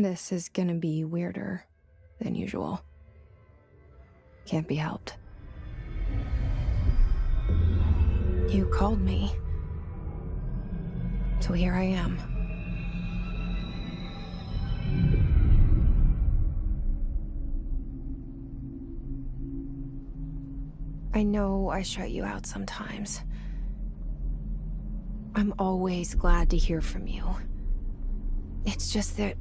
This is gonna be weirder than usual. Can't be helped. You called me. So here I am. I know I shut you out sometimes. I'm always glad to hear from you. It's just that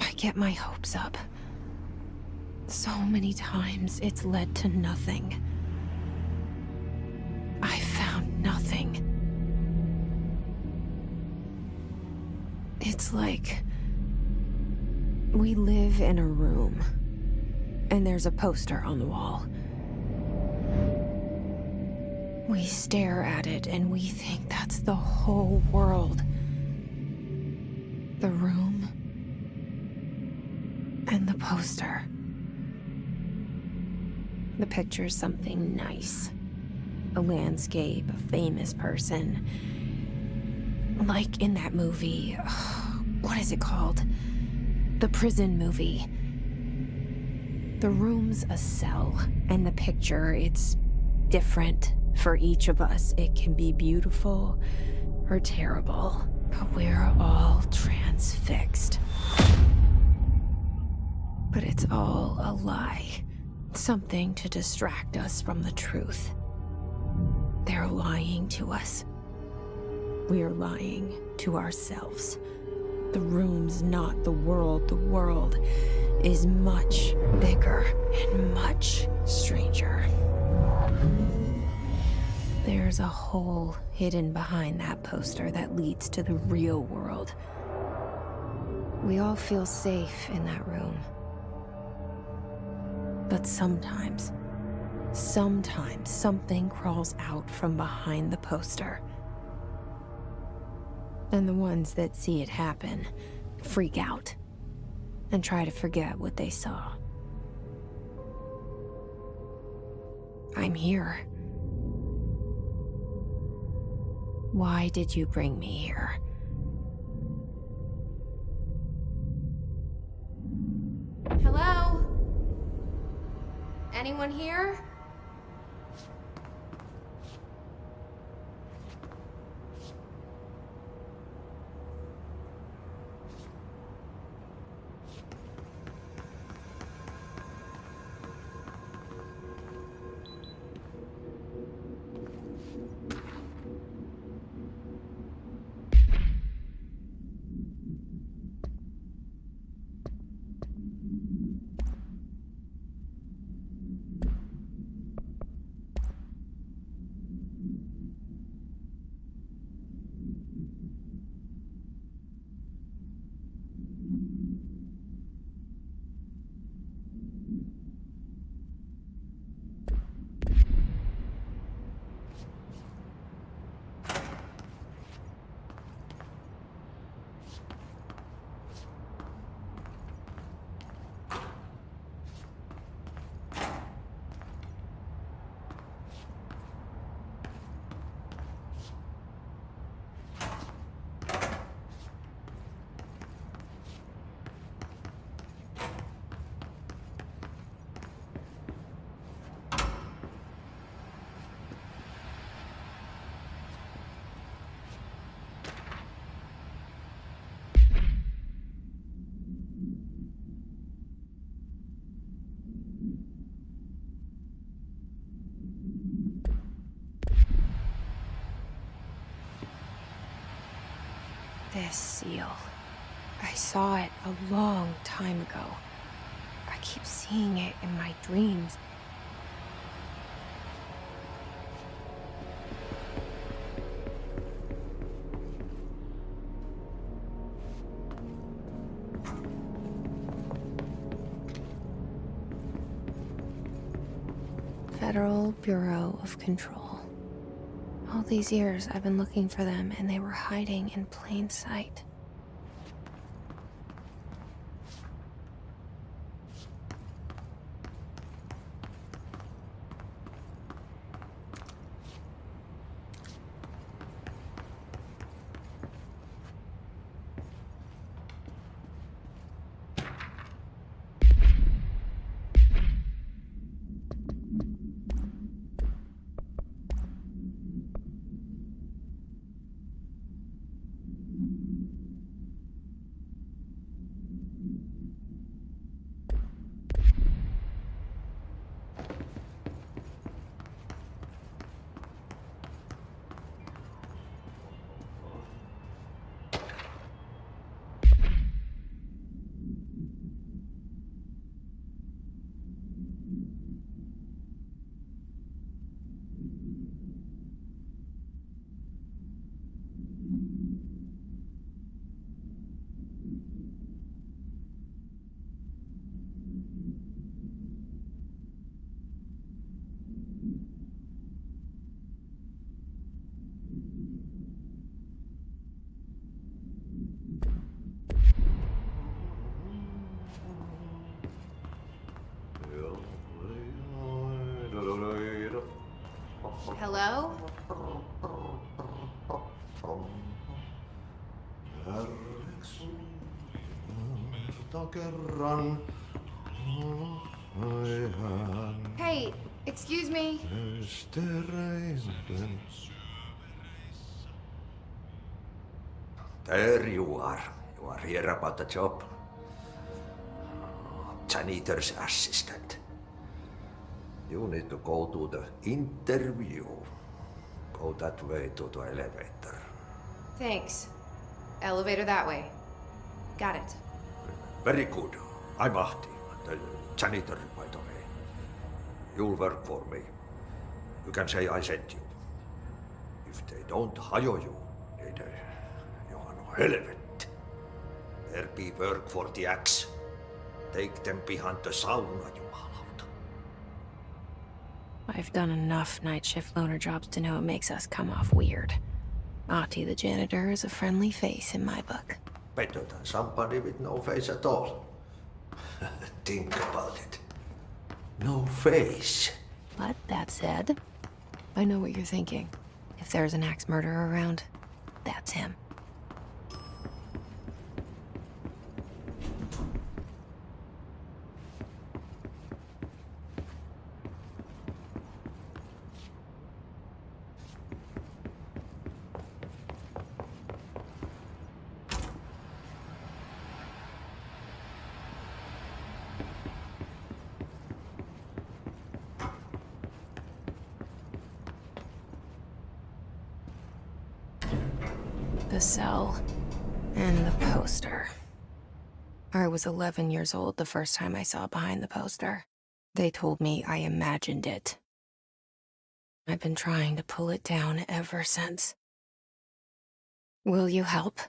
I get my hopes up. So many times it's led to nothing. I found nothing. It's like we live in a room, and there's a poster on the wall. We stare at it and we think that's the whole world. The room and the poster. The picture's something nice. A landscape, a famous person. Like in that movie, what is it called? The prison movie. The room's a cell, and the picture, it's different for each of us. It can be beautiful or terrible, but we're all transfixed. But it's all a lie. Something to distract us from the truth. They're lying to us. We're lying to ourselves. The room's not the world. The world is much bigger and much stranger. There's a hole hidden behind that poster that leads to the real world. We all feel safe in that room. But sometimes something crawls out from behind the poster. And the ones that see it happen freak out and try to forget what they saw. I'm here. Why did you bring me here? Hello? Anyone here? This seal. I saw it a long time ago. I keep seeing it in my dreams. Federal Bureau of Control. All these years I've been looking for them, and they were hiding in plain sight. Hello? Hey, excuse me. There you are. You are here about the job. Janitor's assistant. You need to go to the interview. Go that way to the elevator. Thanks. Elevator that way. Got it. Very good. I'm Ahti, the janitor, by the way. You'll work for me. You can say I sent you. If they don't hire you, you are no helvet. There be work for the axe. Take them behind the sauna, jumalauta. I've done enough night shift loner jobs to know it makes us come off weird. Ahti the janitor is a friendly face in my book. Better than somebody with no face at all. Think about it. No face. But that said, I know what you're thinking. If there's an axe murderer around, that's him. The cell. And the poster. I was 11 years old the first time I saw behind the poster. They told me I imagined it. I've been trying to pull it down ever since. Will you help?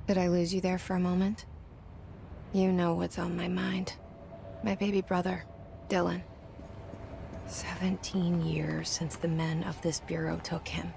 Did I lose you there for a moment? You know what's on my mind. My baby brother, Dylan. 17 years since the men of this bureau took him.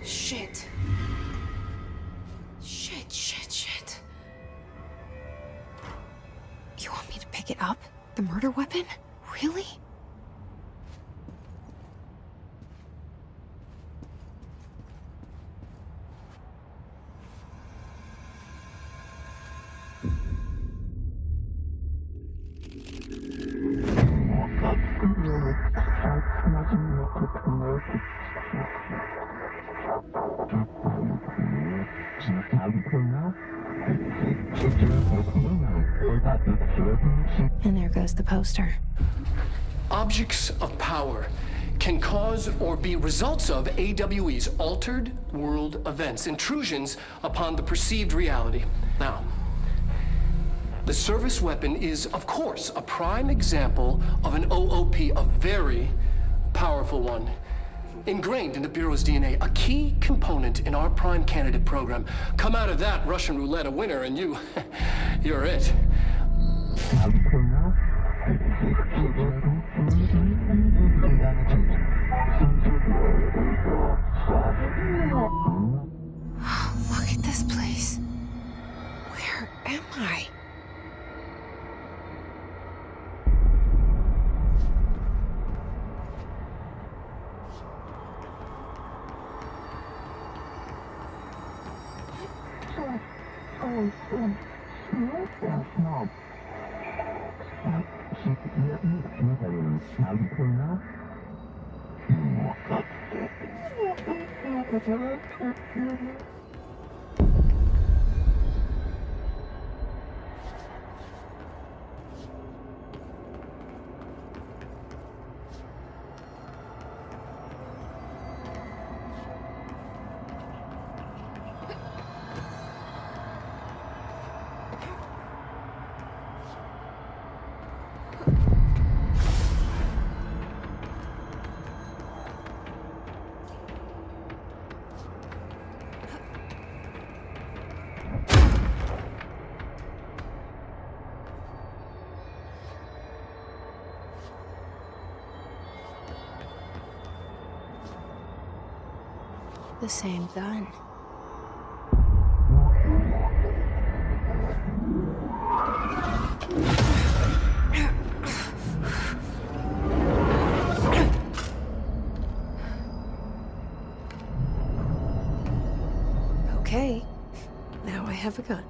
Shit. Shit. You want me to pick it up? The murder weapon? Really? And there goes the poster. Objects of power can cause or be results of AWE's altered world events, intrusions upon the perceived reality. Now, the service weapon is, of course, a prime example of an OOP, a very powerful one, ingrained in the Bureau's DNA, a key component in our prime candidate program. Come out of that Russian roulette a winner and you're it. Look at this place. Where am I? The same gun. Okay, now I have a gun.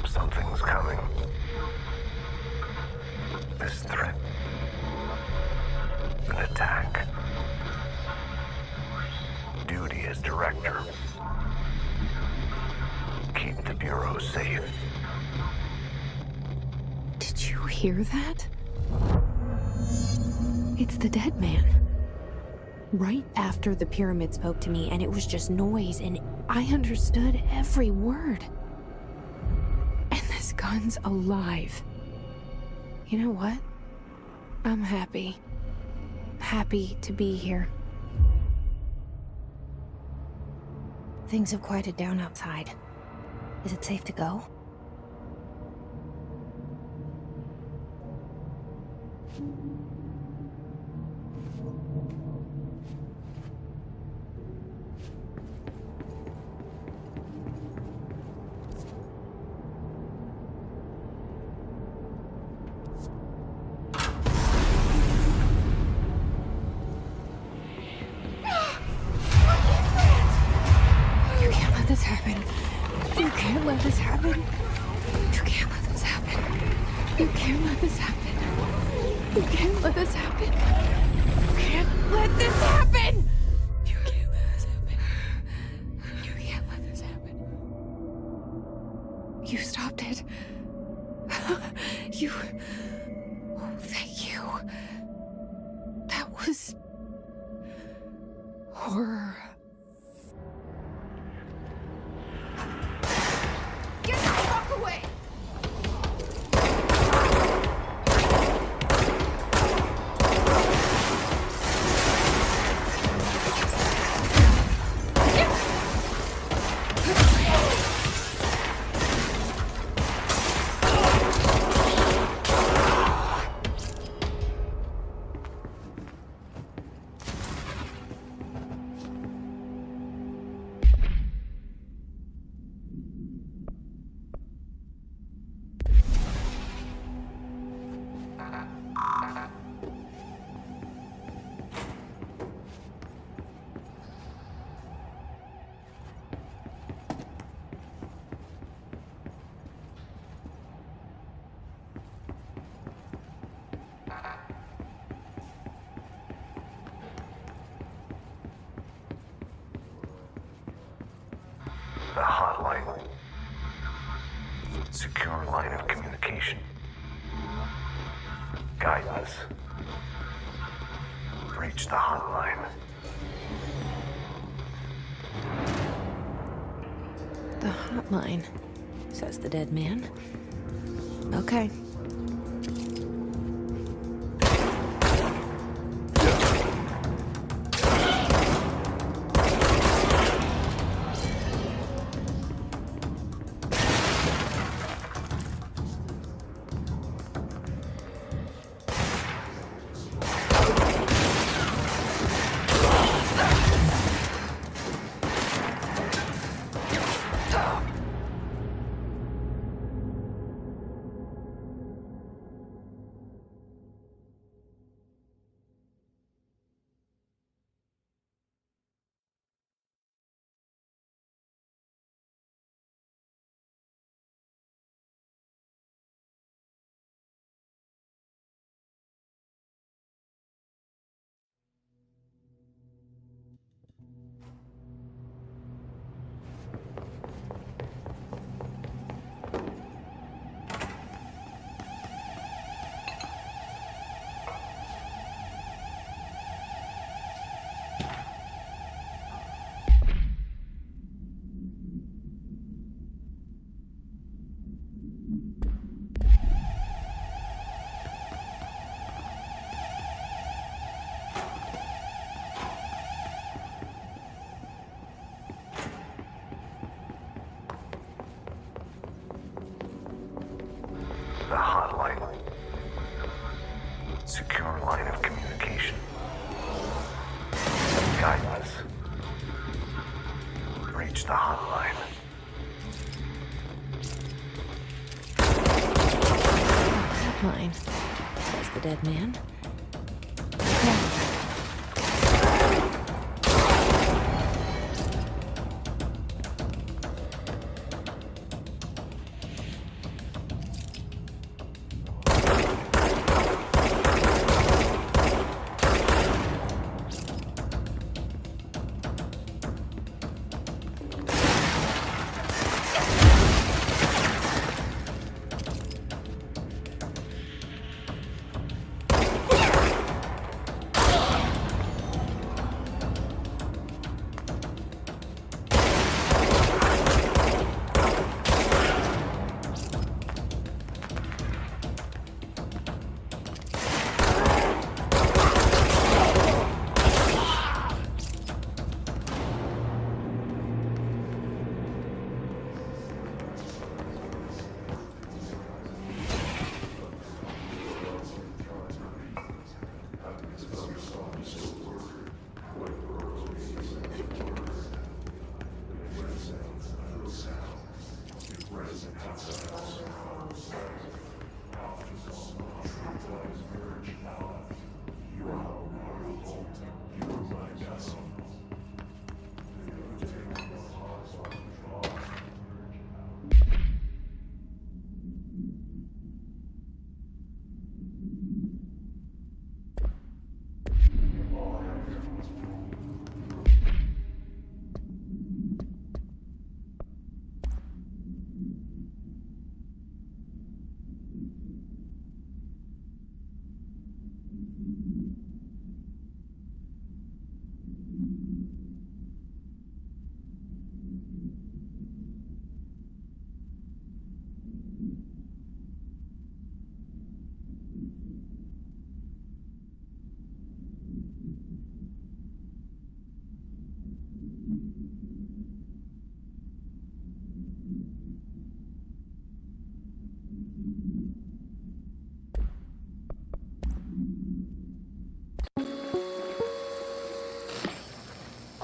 Something's coming. This threat. An attack. Duty as director. Keep the Bureau safe. Did you hear that? It's the dead man. Right after the pyramid spoke to me, and it was just noise, and I understood every word. And this gun's alive. You know what? I'm happy. Happy to be here. Things have quieted down outside. Is it safe to go? can't let this happen. You can't let this happen. You can't let this happen. You can't let this happen. You can't let this happen. You can't let this happen. You can't let this happen. You stopped it. You... Oh, thank you. That was... horror. Get the fuck away! The hotline. Secure line of communication. Guidance. Reach the hotline. The hotline, says the dead man. Okay. The hotline. Secure line of communication. Guidance. Reach the hotline. Hotline, says the dead man.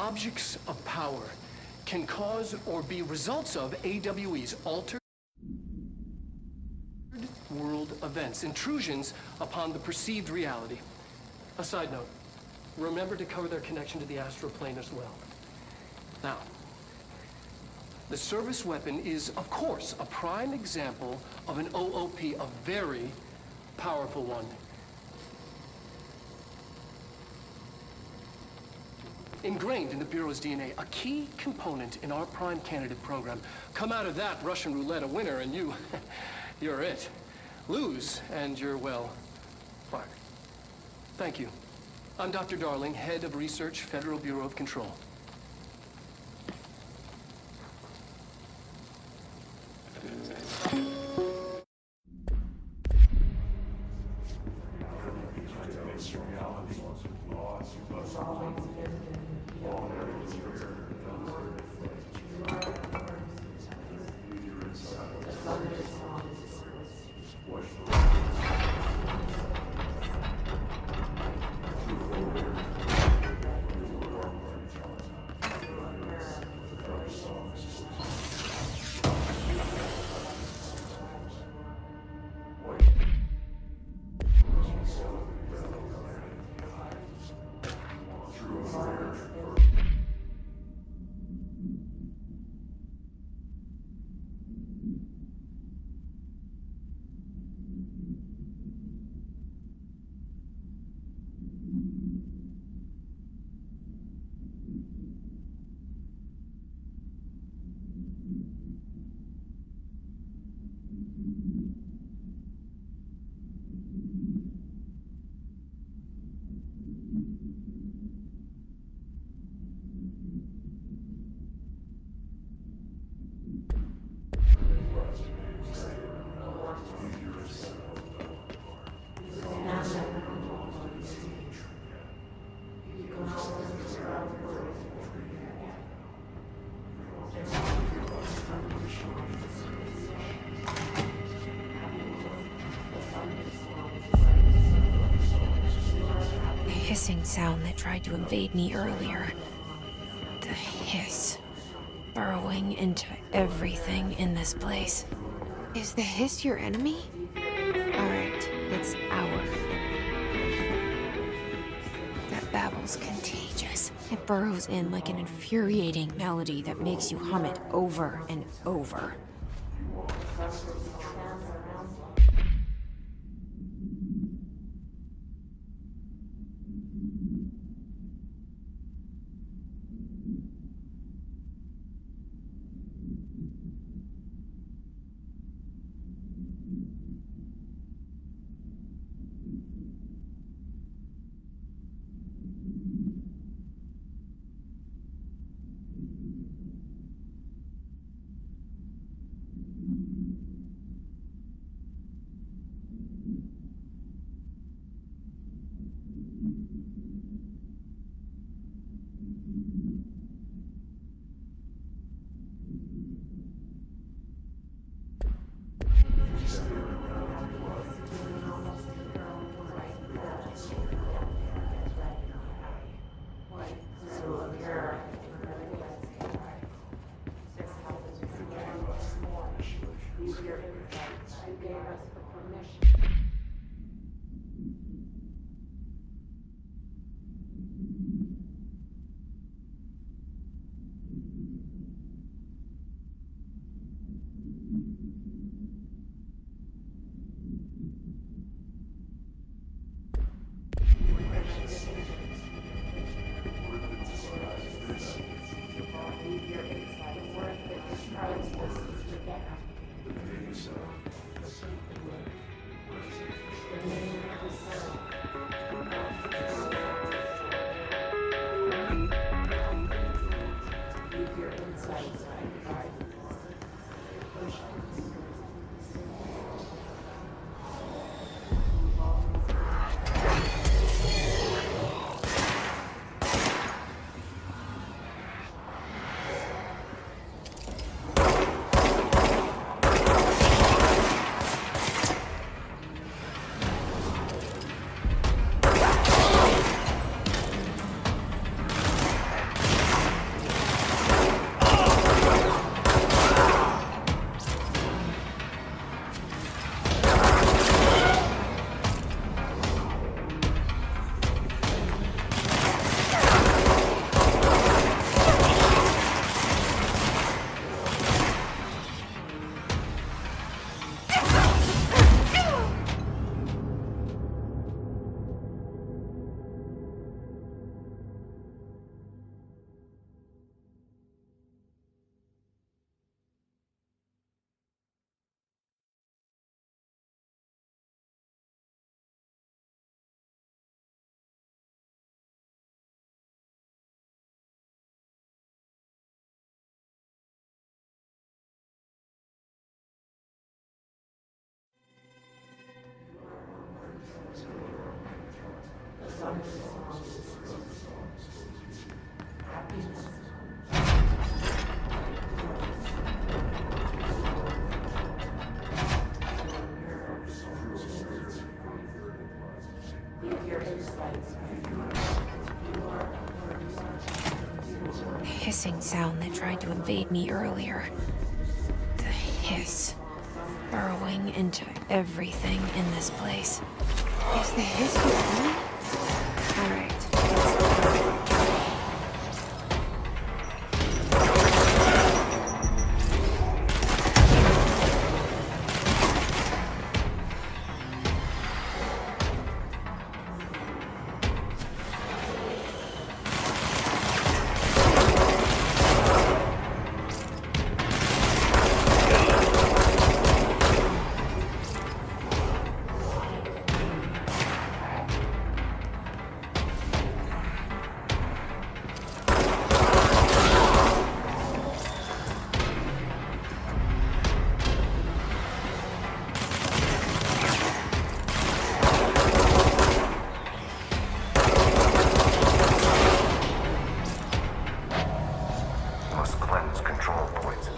objects of power can cause or be results of AWE's altered world events, intrusions upon the perceived reality. A side note, remember to cover their connection to the astral plane as well. Now, the service weapon is, of course, a prime example of an OOP, a very powerful one. Ingrained in the Bureau's DNA, a key component in our prime candidate program. Come out of that Russian roulette a winner and you're it. Lose and you're, well, fired. Thank you. I'm Dr. Darling, Head of Research, Federal Bureau of Control. Hissing sound that tried to invade me earlier. The hiss. Burrowing into everything in this place. Is the hiss your enemy? Alright, it's our enemy. That babble's contagious. It burrows in like an infuriating melody that makes you hum it over and over. Hissing sound that tried to invade me earlier. The hiss. Burrowing into everything in this place. Is the hiss with me? Alright. Must cleanse control points.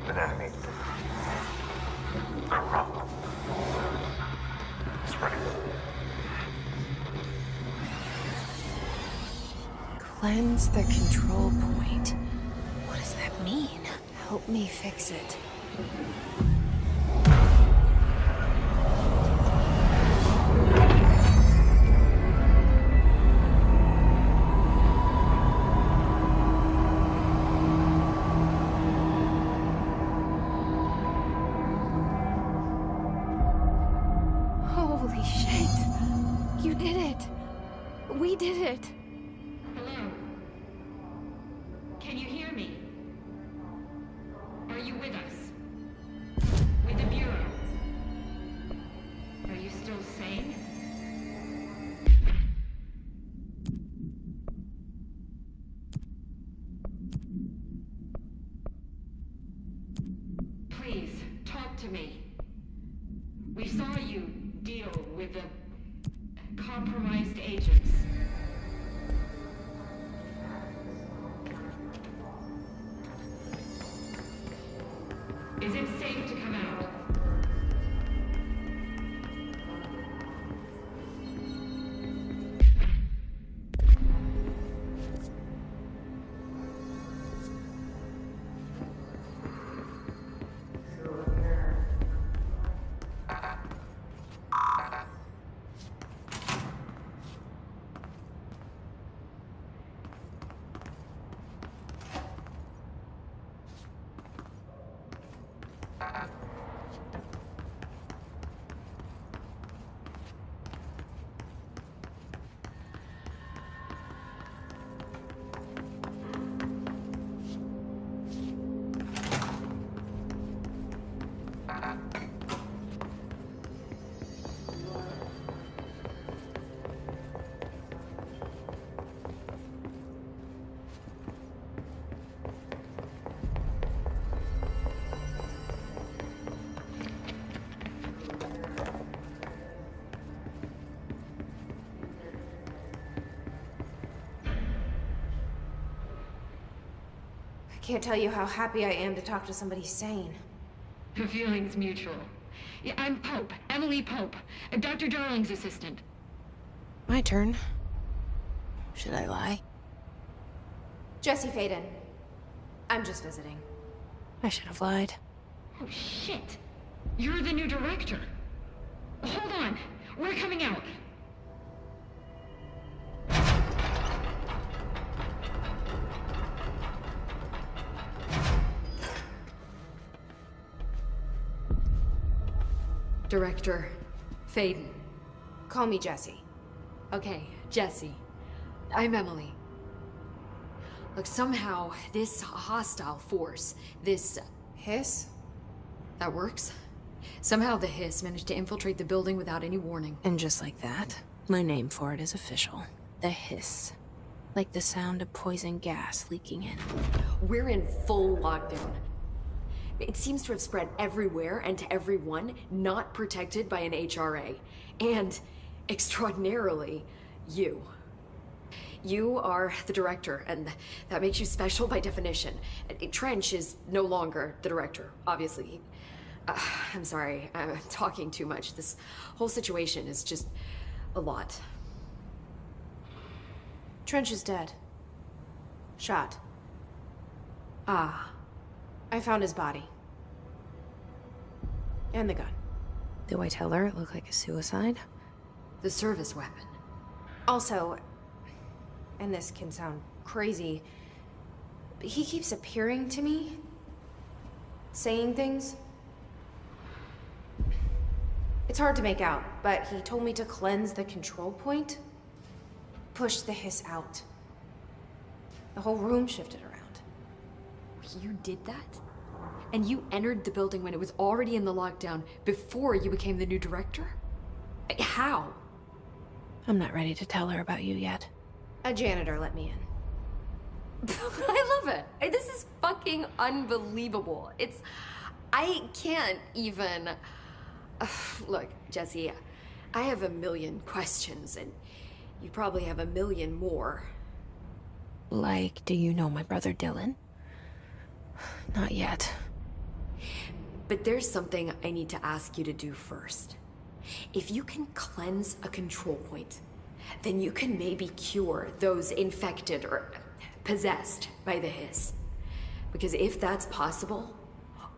An enemy. Corrupt. Spreading. Cleanse the control point. What does that mean? Help me fix it. Holy shit! You did it! We did it! Hello? Can you hear me? Are you with us? With the Bureau? Are you still sane? Please, talk to me. We saw you deal with the compromised agents. Is it safe to come out? I can't tell you how happy I am to talk to somebody sane. The feeling's mutual. Yeah, I'm Pope, Emily Pope, Dr. Darling's assistant. My turn. Should I lie? Jesse Faden. I'm just visiting. I should have lied. Oh, shit. You're the new director. Hold on. We're coming out. Director Faden. Call me Jesse. Okay, Jesse. I'm Emily. Look, somehow this hostile force, this... Hiss? that works? Somehow the hiss managed to infiltrate the building without any warning. And just like that, my name for it is official. The hiss. Like the sound of poison gas leaking in. We're in full lockdown. It seems to have spread everywhere and to everyone not protected by an HRA. And, extraordinarily, you. You are the director, and that makes you special by definition. Trench is no longer the director, obviously. I'm sorry, I'm talking too much. This whole situation is just a lot. Trench is dead. Shot. Ah. I found his body. And the gun. Do I tell her it looked like a suicide? The service weapon. Also, and this can sound crazy, but he keeps appearing to me, saying things. It's hard to make out, but he told me to cleanse the control point, push the hiss out. The whole room shifted around. You did that? And you entered the building when it was already in the lockdown before you became the new director? How? I'm not ready to tell her about you yet. A janitor let me in. I love it. This is fucking unbelievable. I can't even... Look, Jesse, I have a million questions, and you probably have a million more. Like, do you know my brother Dylan? Not yet. But there's something I need to ask you to do first. If you can cleanse a control point, then you can maybe cure those infected or possessed by the hiss. Because if that's possible,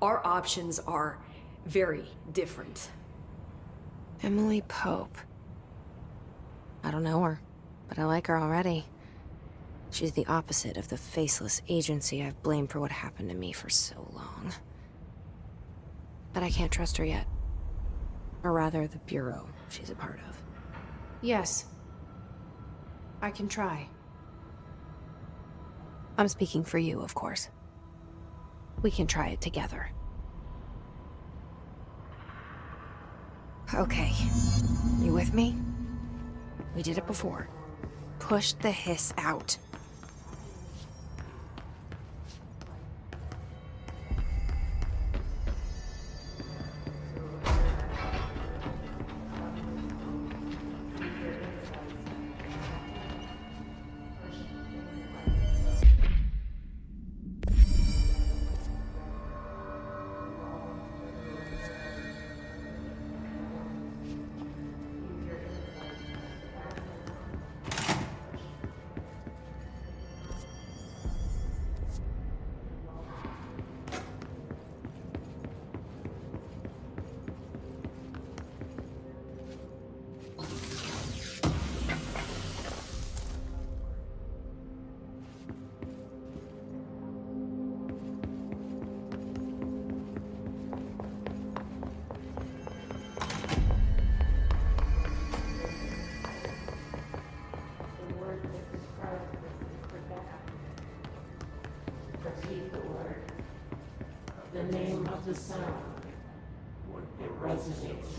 our options are very different. Emily Pope. I don't know her, but I like her already. She's the opposite of the faceless agency I've blamed for what happened to me for so long. But I can't trust her yet. Or rather, the bureau she's a part of. Yes. I can try. I'm speaking for you, of course. We can try it together. Okay. You with me? We did it before. Push the hiss out. The name of the sound. It resonates.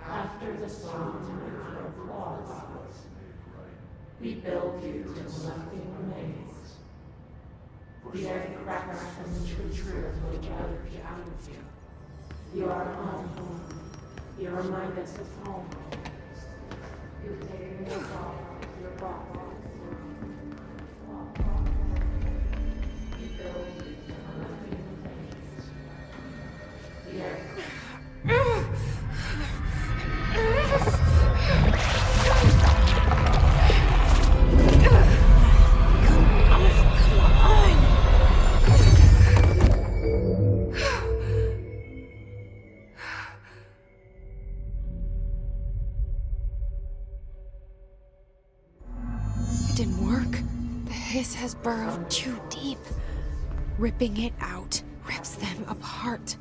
After the song with your applause, we build you till nothing remains. The earth cracks from the truth we gathered out of you. You are home. You remind us of home. You've taken your thought, your thought. It didn't work. The hiss has burrowed too deep. Ripping it out rips them apart.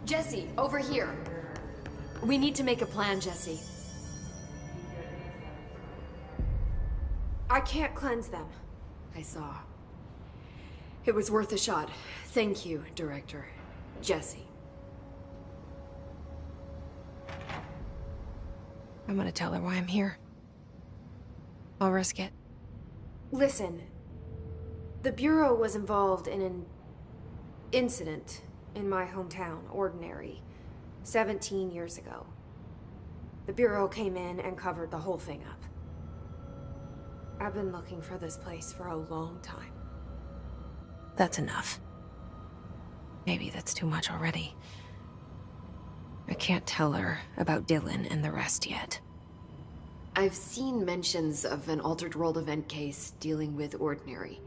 Jesse, over here. We need to make a plan, Jesse. I can't cleanse them. I saw. It was worth a shot. Thank you, Director. Jesse. I'm gonna tell her why I'm here. I'll risk it. Listen. The Bureau was involved in an incident in my hometown, Ordinary. 17 years ago. The Bureau came in and covered the whole thing up. I've been looking for this place for a long time. That's enough. Maybe that's too much already. I can't tell her about Dylan and the rest yet. I've seen mentions of an Altered World event case dealing with Ordinary.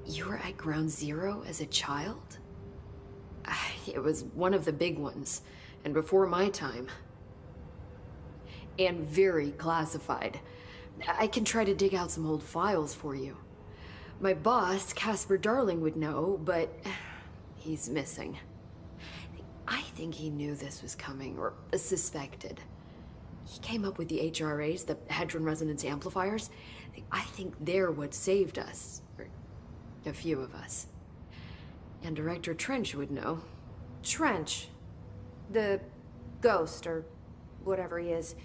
You were at Ground Zero as a child? It was one of the big ones, and before my time. And very classified. I can try to dig out some old files for you. My boss, Casper Darling, would know, but he's missing. I think he knew this was coming, or suspected. He came up with the HRAs, the Hadron Resonance Amplifiers. I think they're what saved us. Or a few of us. And Director Trench would know. Trench. The ghost, or whatever he is.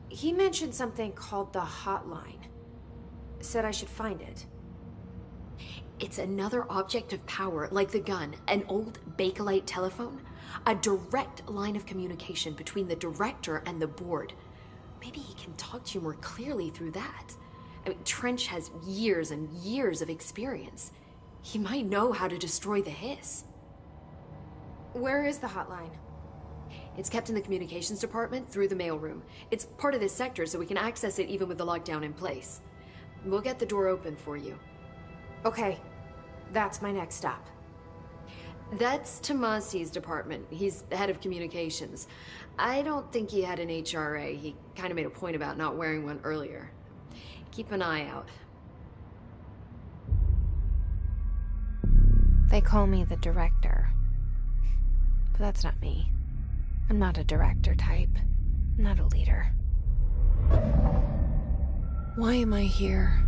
He mentioned something called the Hotline. Said I should find it. It's another object of power, like the gun, an old Bakelite telephone. A direct line of communication between the director and the board. Maybe he can talk to you more clearly through that. I mean, Trench has years and years of experience. He might know how to destroy the hiss. Where is the hotline? It's kept in the communications department through the mailroom. It's part of this sector, so we can access it even with the lockdown in place. We'll get the door open for you. Okay, that's my next stop. That's Tomasi's department. He's the head of communications. I don't think he had an HRA. He kind of made a point about not wearing one earlier. Keep an eye out. They call me the director. But that's not me. I'm not a director type. I'm not a leader. Why am I here?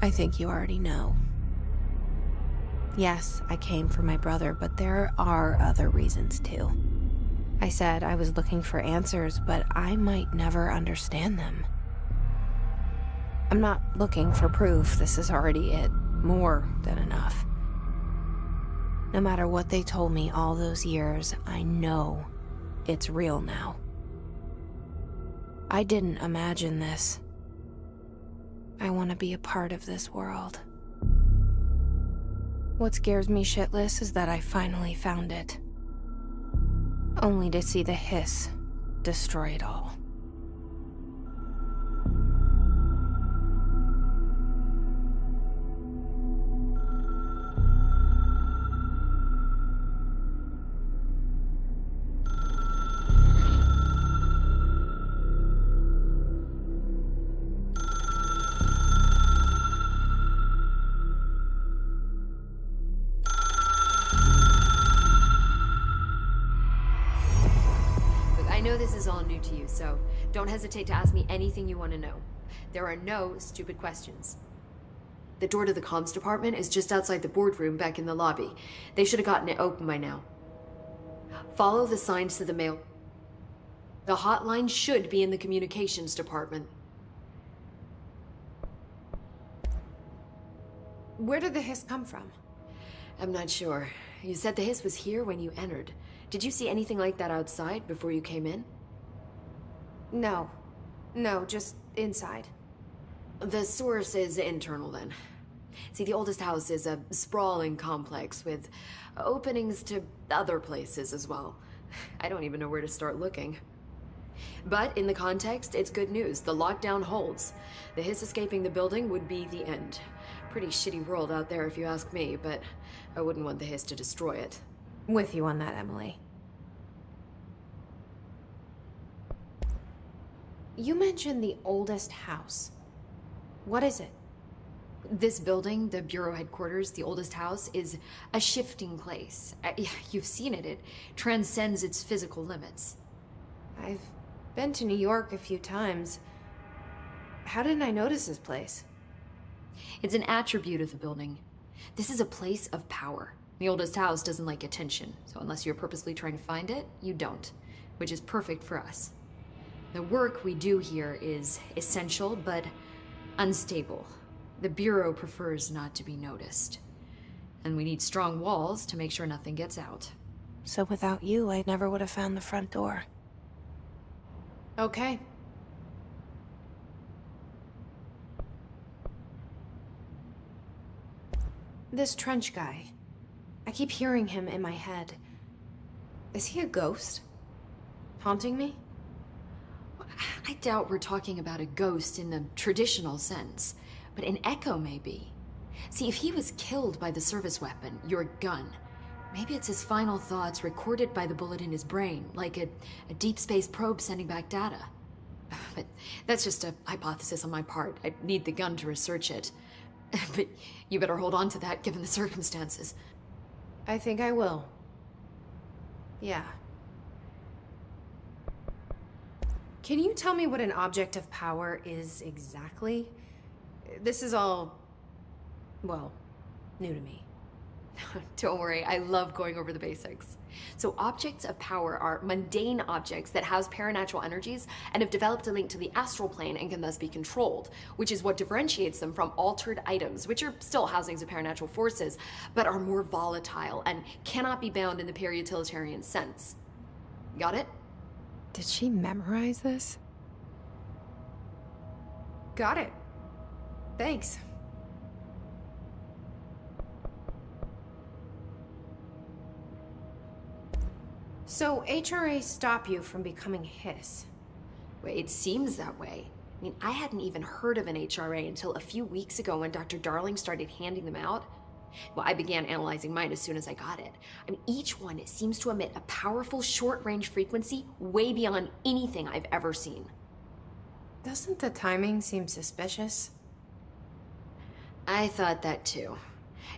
I think you already know. Yes, I came for my brother, but there are other reasons too. I said I was looking for answers, but I might never understand them. I'm not looking for proof. This is already it. More than enough. No matter what they told me all those years, I know it's real now. I didn't imagine this. I want to be a part of this world. What scares me shitless is that I finally found it. Only to see the hiss destroy it all. I know this is all new to you, so don't hesitate to ask me anything you want to know. There are no stupid questions. The door to the comms department is just outside the boardroom back in the lobby. They should have gotten it open by now. Follow the signs to the mail. The hotline should be in the communications department. Where did the hiss come from? I'm not sure. You said the hiss was here when you entered. Did you see anything like that outside before you came in? No, just inside. The source is internal then. See, the oldest house is a sprawling complex with openings to other places as well. I don't even know where to start looking. But in the context, it's good news. The lockdown holds. The hiss escaping the building would be the end. Pretty shitty world out there if you ask me, but I wouldn't want the hiss to destroy it. With you on that, Emily. You mentioned the oldest house. What is it? This building, the Bureau headquarters, the oldest house, is a shifting place. You've seen it. It transcends its physical limits. I've been to New York a few times. How didn't I notice this place? It's an attribute of the building. This is a place of power. The oldest house doesn't like attention, so unless you're purposely trying to find it, you don't, which is perfect for us. The work we do here is essential, but unstable. The Bureau prefers not to be noticed. And we need strong walls to make sure nothing gets out. So without you, I never would have found the front door. Okay. This trench guy. I keep hearing him in my head. Is he a ghost? Haunting me? I doubt we're talking about a ghost in the traditional sense, but an echo maybe. See, if he was killed by the service weapon, your gun, maybe it's his final thoughts recorded by the bullet in his brain, like a deep space probe sending back data. But that's just a hypothesis on my part. I need the gun to research it. But you better hold on to that given the circumstances. I think I will. Yeah. Can you tell me what an object of power is exactly? This is all, well, new to me. Don't worry, I love going over the basics. So objects of power are mundane objects that house paranatural energies and have developed a link to the astral plane and can thus be controlled, which is what differentiates them from altered items, which are still housings of paranatural forces, but are more volatile and cannot be bound in the pure utilitarian sense. Got it? Did she memorize this? Got it. Thanks. So HRA stop you from becoming Hiss? Well, it seems that way. I mean, I hadn't even heard of an HRA until a few weeks ago when Dr. Darling started handing them out. Well, I began analyzing mine as soon as I got it. I mean, each one seems to emit a powerful short-range frequency way beyond anything I've ever seen. Doesn't the timing seem suspicious? I thought that too.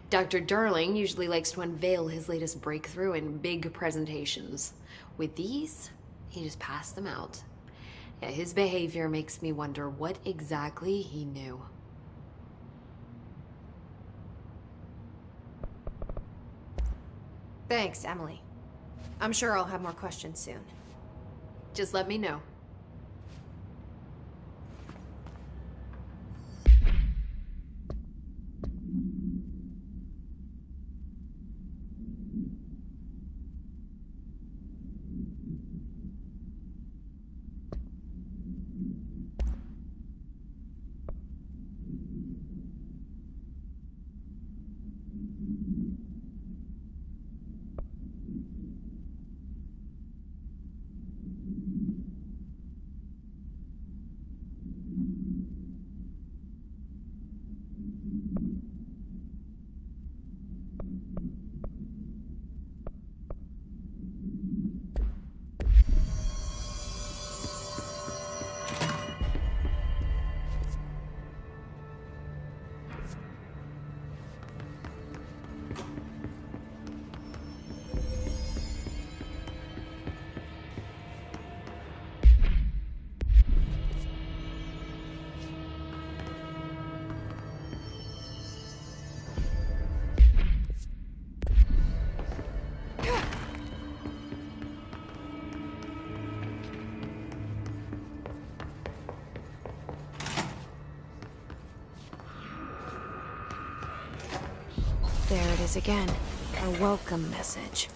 Dr. Darling usually likes to unveil his latest breakthrough in big presentations. With these, he just passed them out. Yeah, his behavior makes me wonder what exactly he knew. Thanks, Emily. I'm sure I'll have more questions soon. Just let me know. There it is again. A welcome message.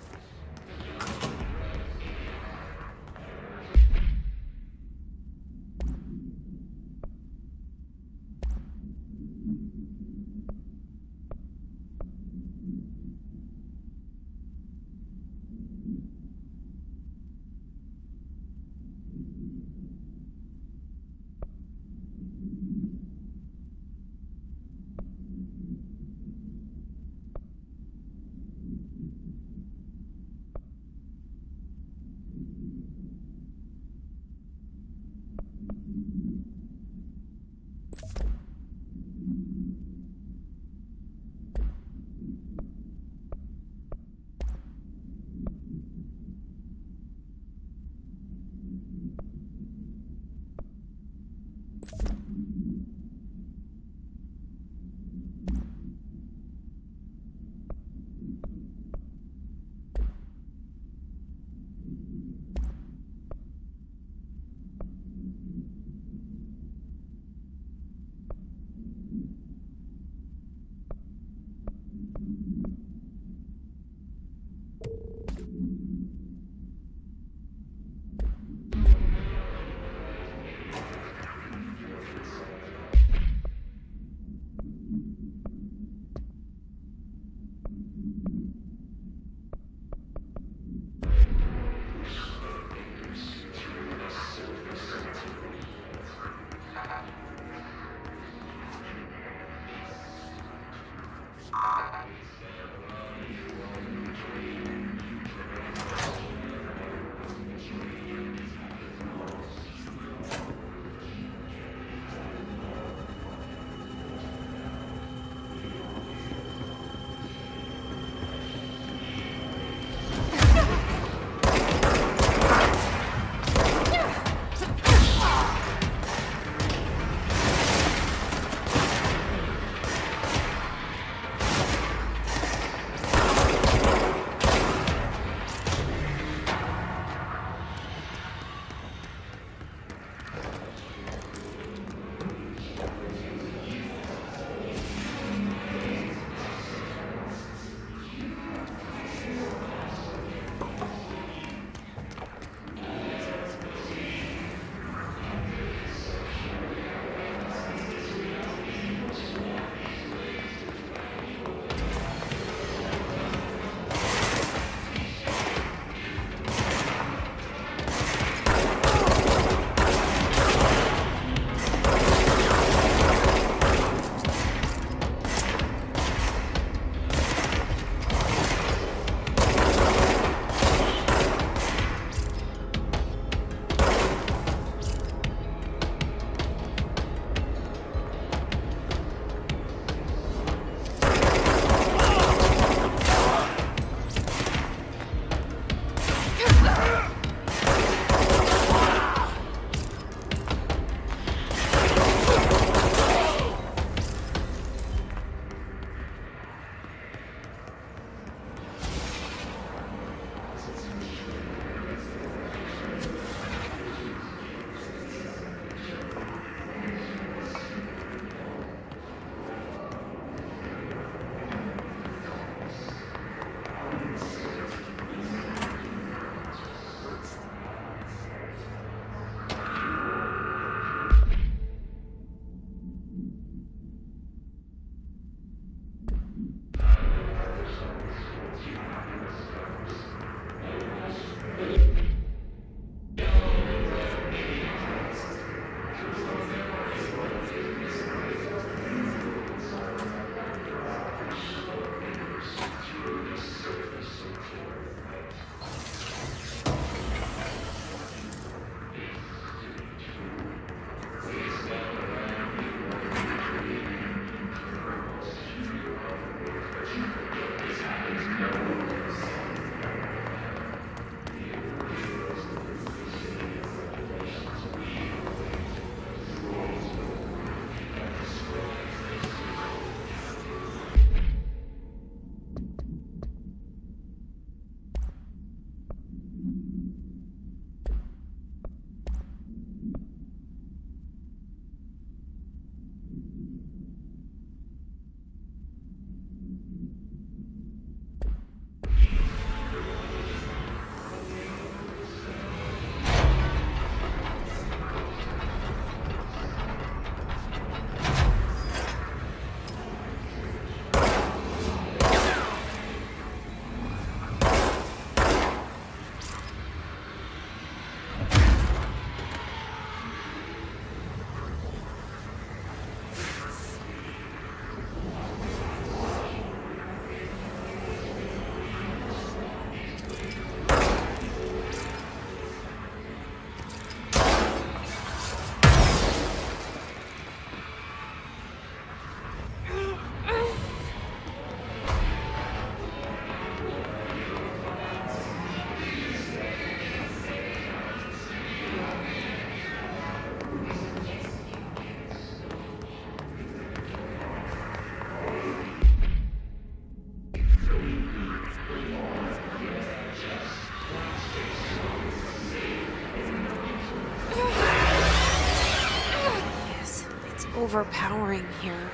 overpowering here.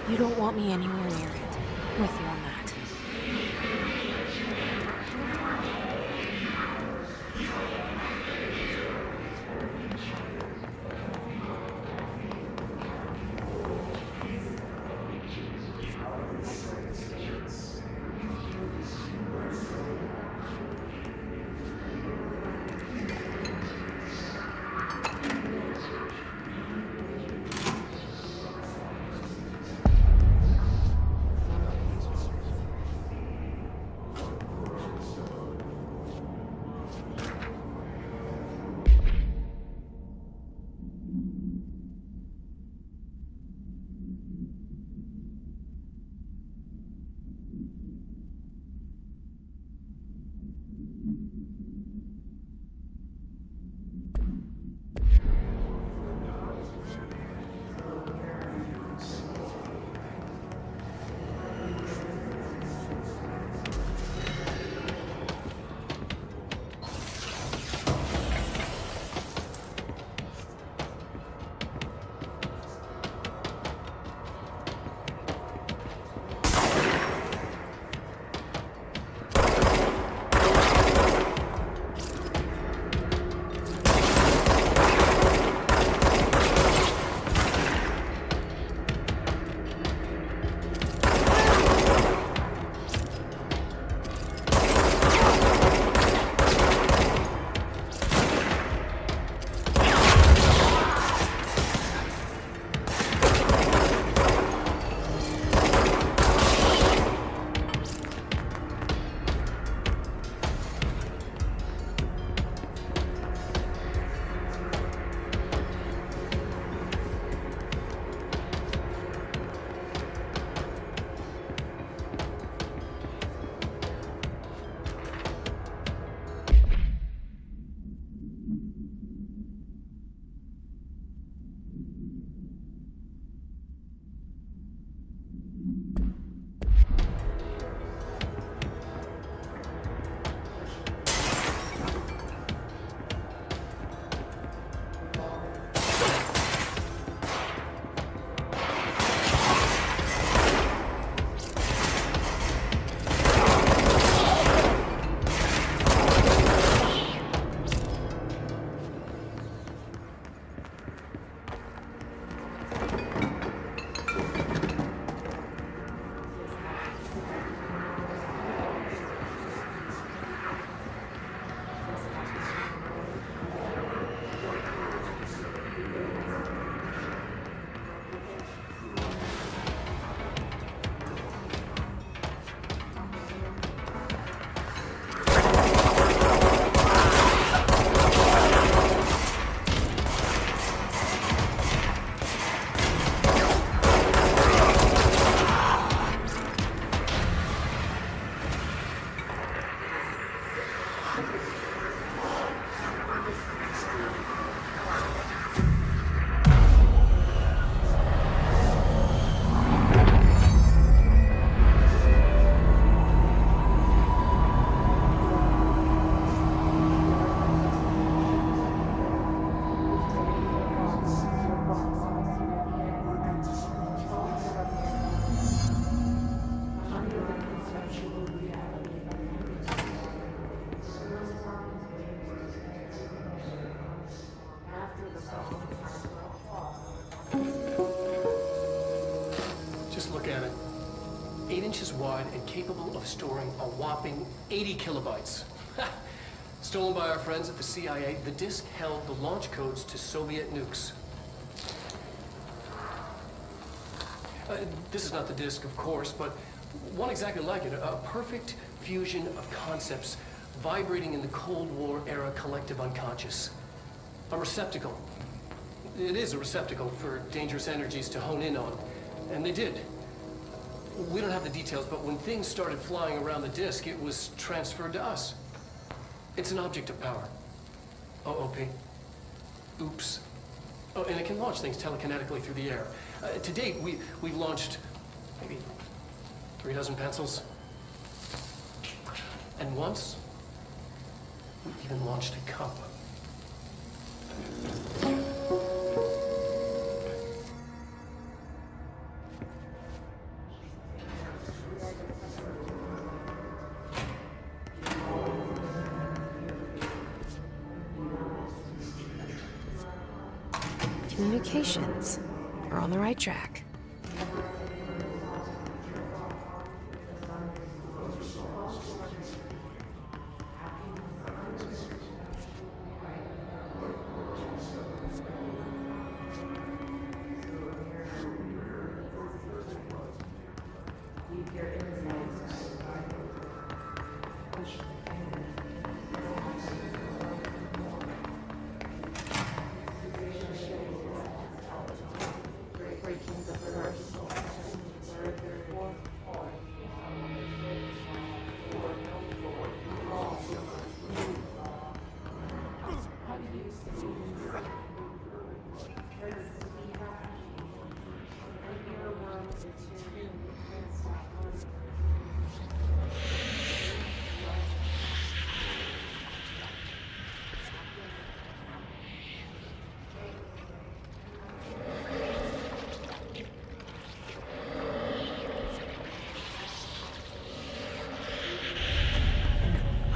You don't want me anywhere near it. With you on that. Just look at it. 8 inches wide and capable of storing a whopping 80 kilobytes. Stolen by our friends at the CIA, the disk held the launch codes to Soviet nukes. This is not the disk, of course, but one exactly like it. A perfect fusion of concepts vibrating in the Cold War era collective unconscious. A receptacle. It is a receptacle for dangerous energies to hone in on. And they did. We don't have the details, but when things started flying around the disk, it was transferred to us. It's an object of power. OOP. Oops. Oh, and it can launch things telekinetically through the air. To date, we've launched maybe 3 dozen pencils. And once, we even launched a cup. Communications. We're on the right track.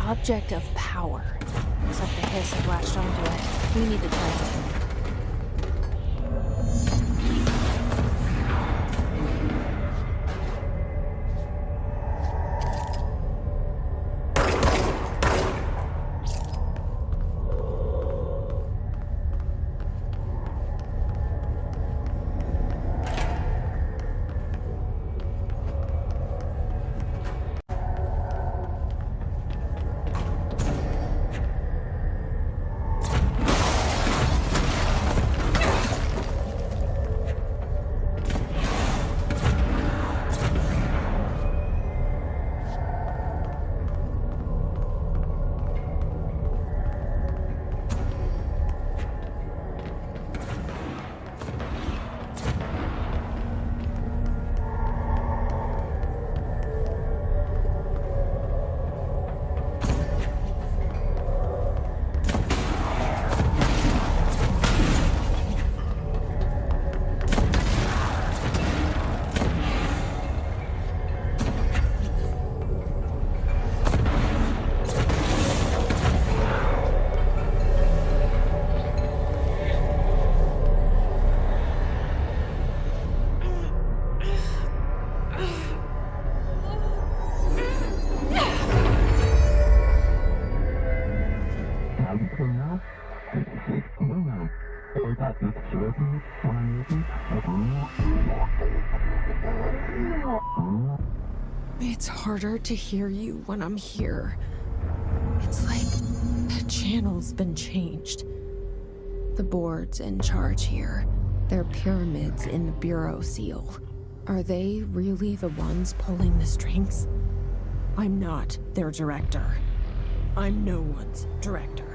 Object of power. Looks like the hiss had latched onto it. We need to try it. It's harder to hear you when I'm here. It's like the channel's been changed. The board's in charge here. They're pyramids in the bureau seal. Are they really the ones pulling the strings? I'm not their director. I'm no one's director.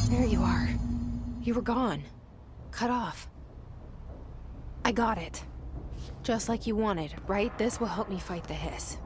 There you are. You were gone. Cut off. I got it. Just like you wanted, right? This will help me fight the hiss.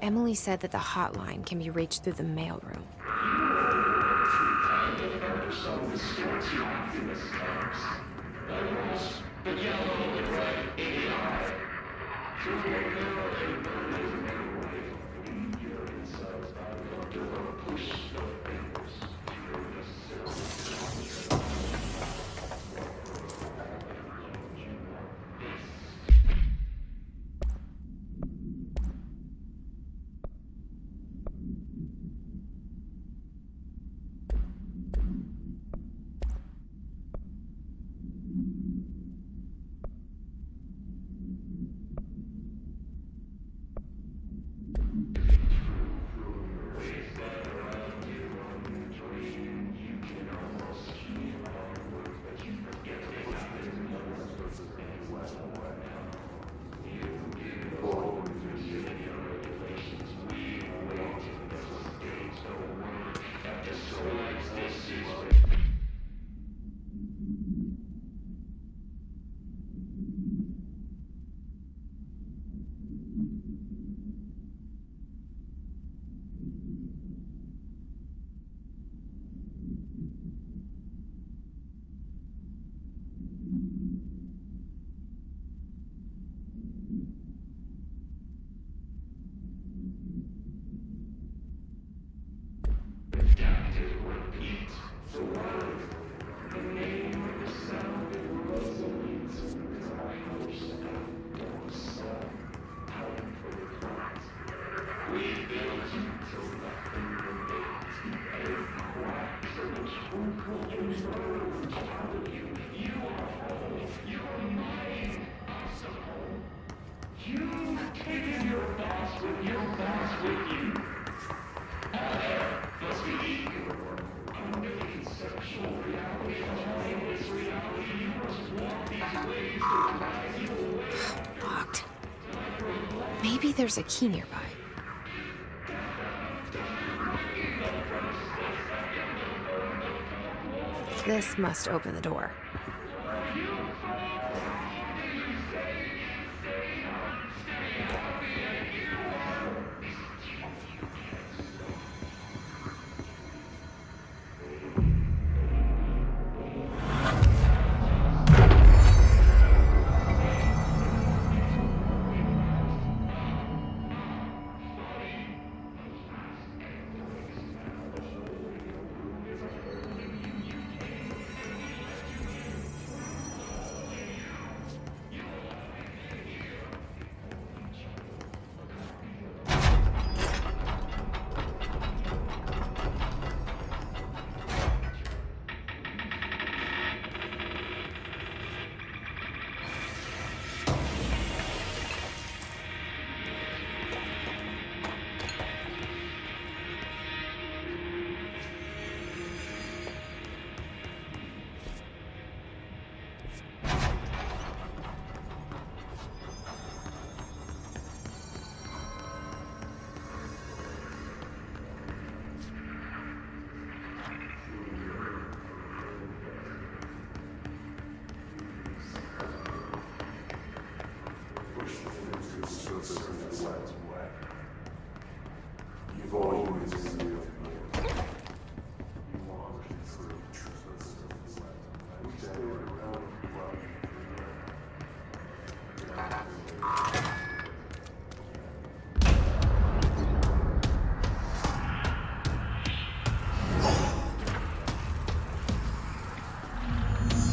Emily said that the hotline can be reached through the mailroom. Locked. Maybe there's a key nearby. This must open the door.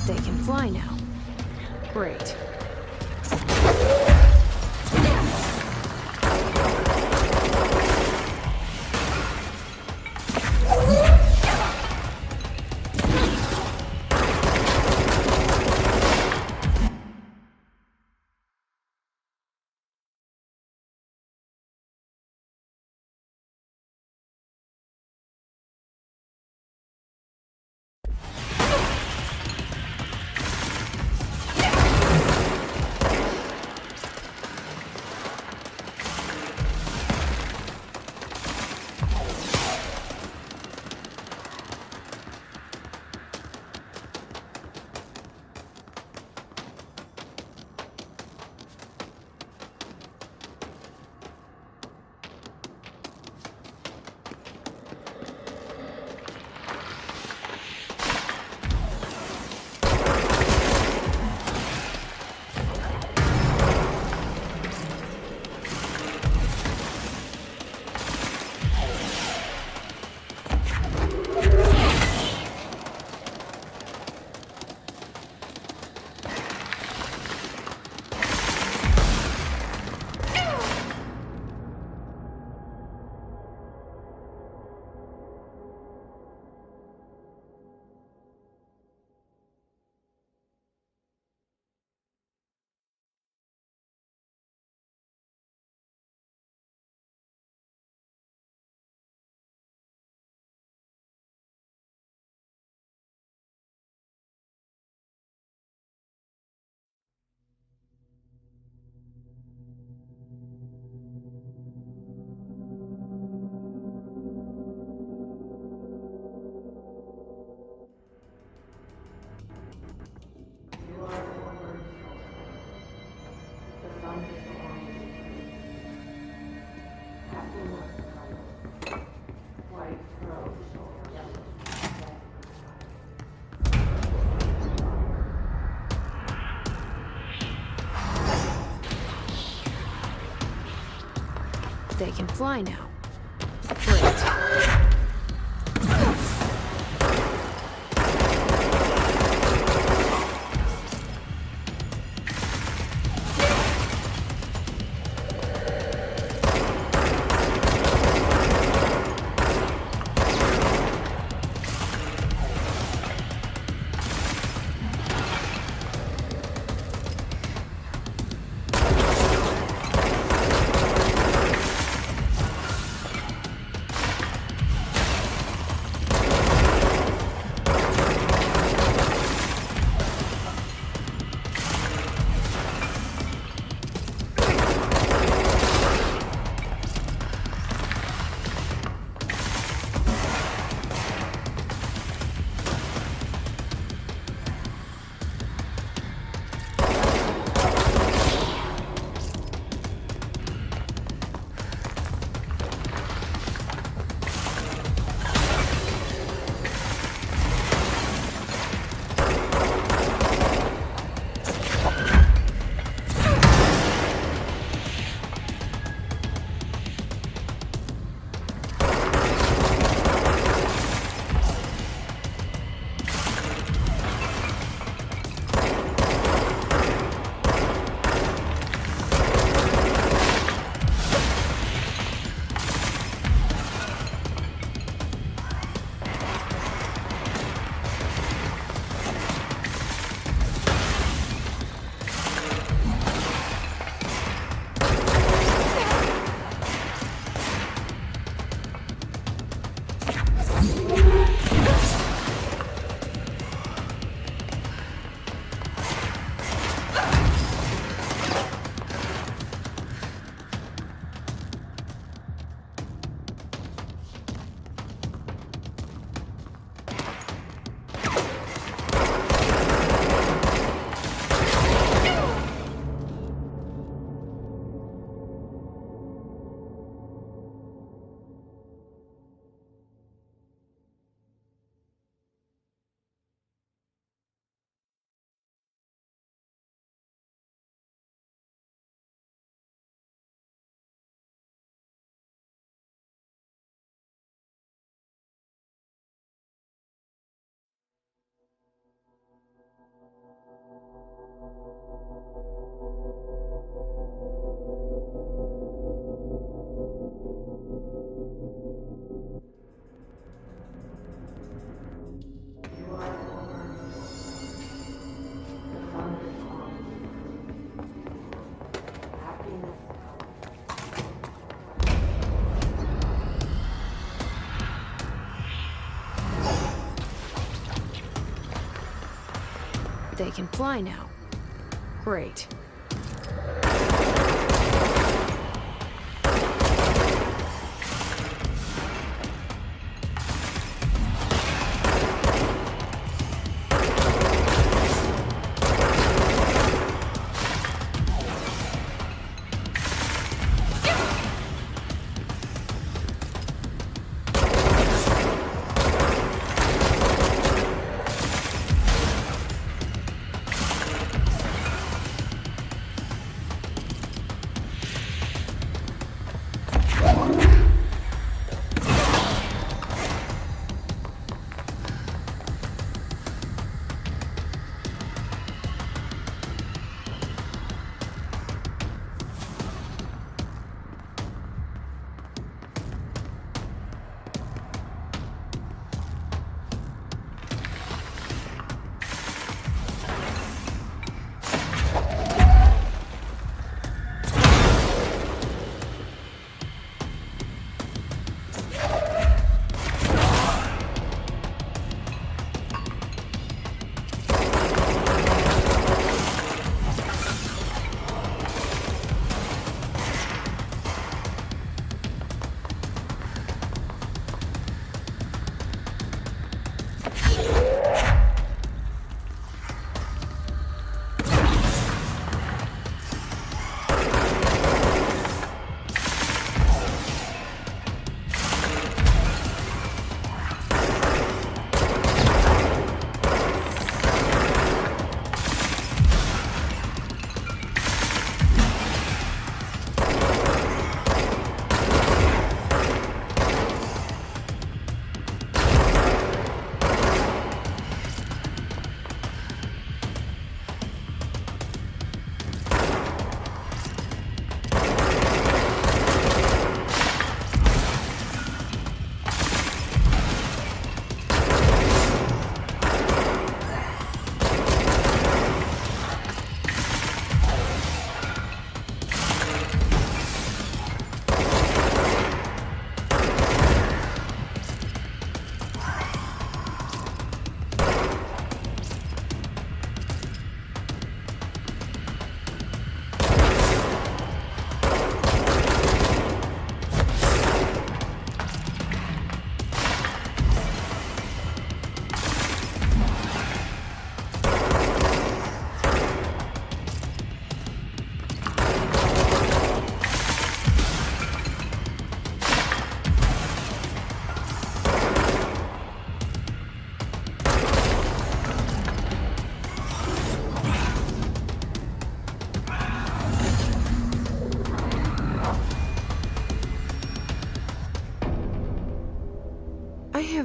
They can fly now. Great. They can fly now. Great. They can fly now. Great.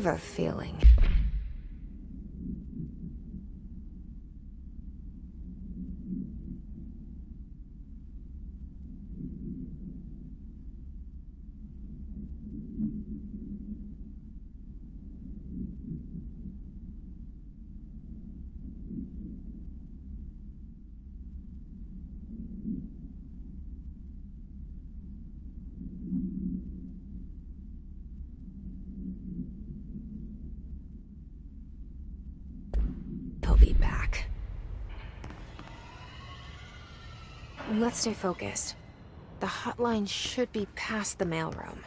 have a feeling. He'll be back. Let's stay focused. The hotline should be past the mailroom.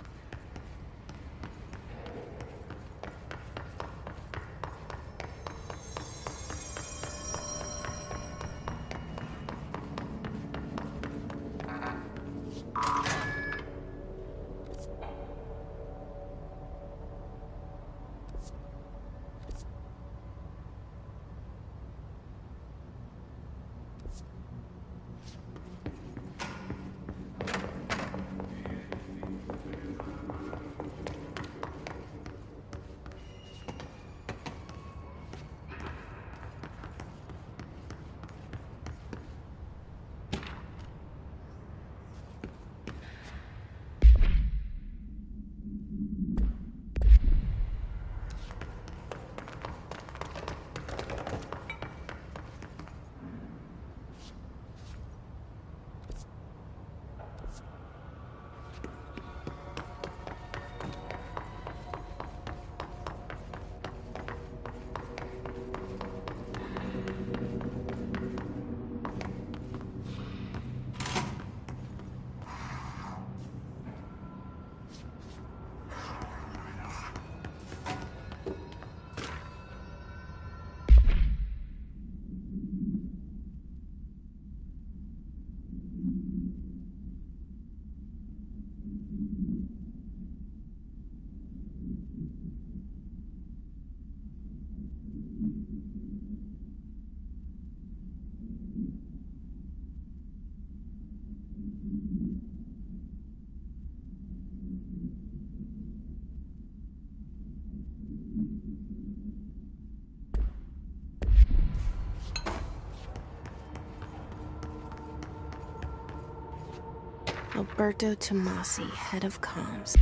Alberto Tomasi, head of comms.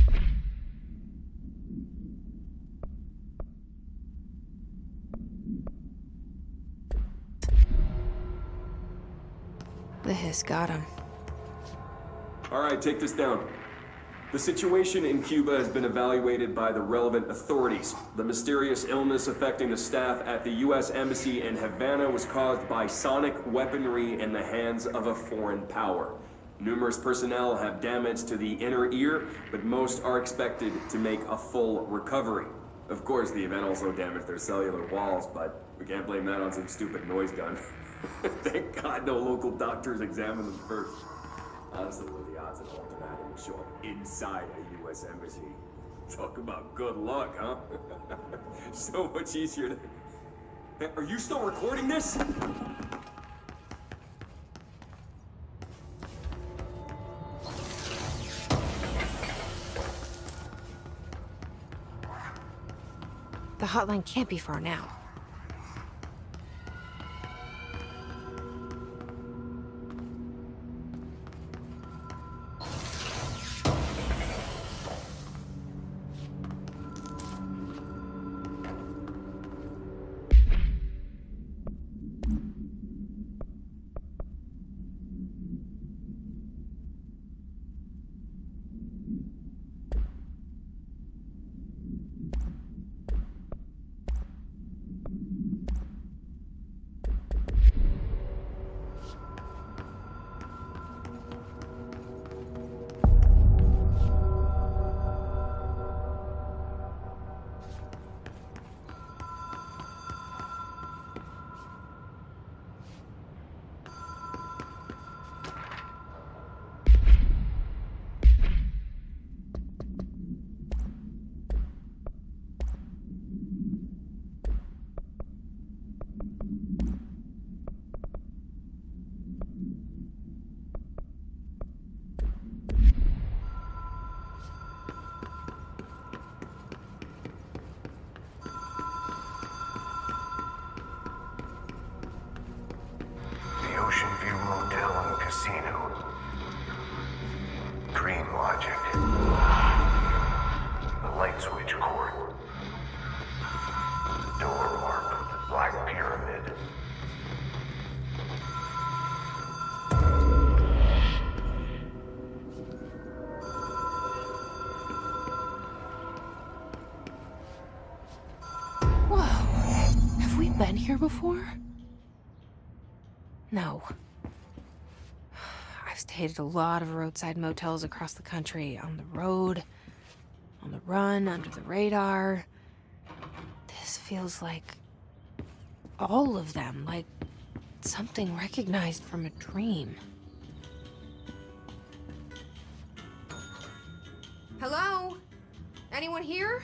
The hiss got him. All right, take this down. The situation in Cuba has been evaluated by the relevant authorities. The mysterious illness affecting the staff at the U.S. Embassy in Havana was caused by sonic weaponry in the hands of a foreign power. Numerous personnel have damage to the inner ear, but most are expected to make a full recovery. Of course, the event also damaged their cellular walls, but we can't blame that on some stupid noise gun. Thank God no local doctors examined them first. Honestly, what are the odds an ultimatum would show up inside a U.S. embassy? Talk about good luck, huh? So much easier to... Hey, are you still recording this? The hotline can't be far now. been here before? No. I've stayed at a lot of roadside motels across the country, on the road, on the run, under the radar. This feels like all of them, like something recognized from a dream. Hello? Anyone here?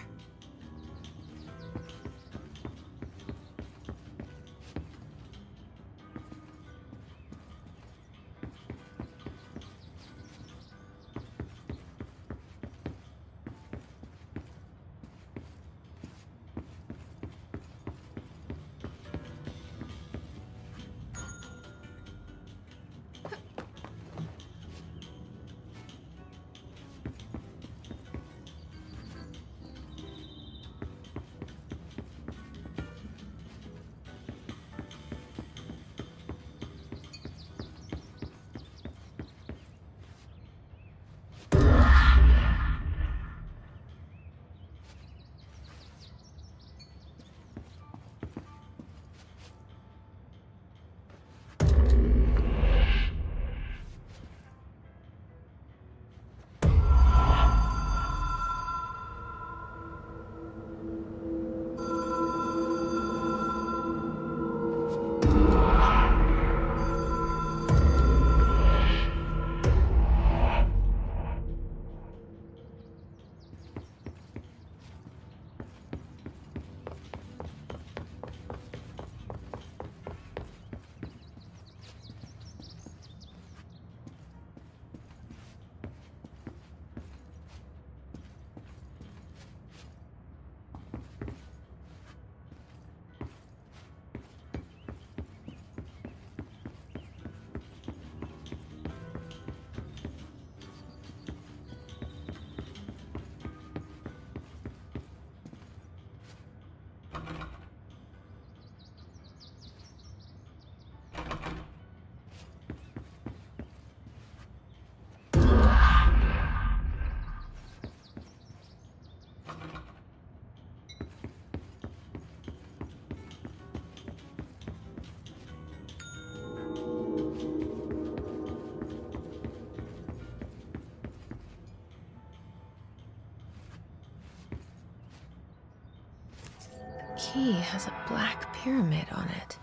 Key has a black pyramid on it.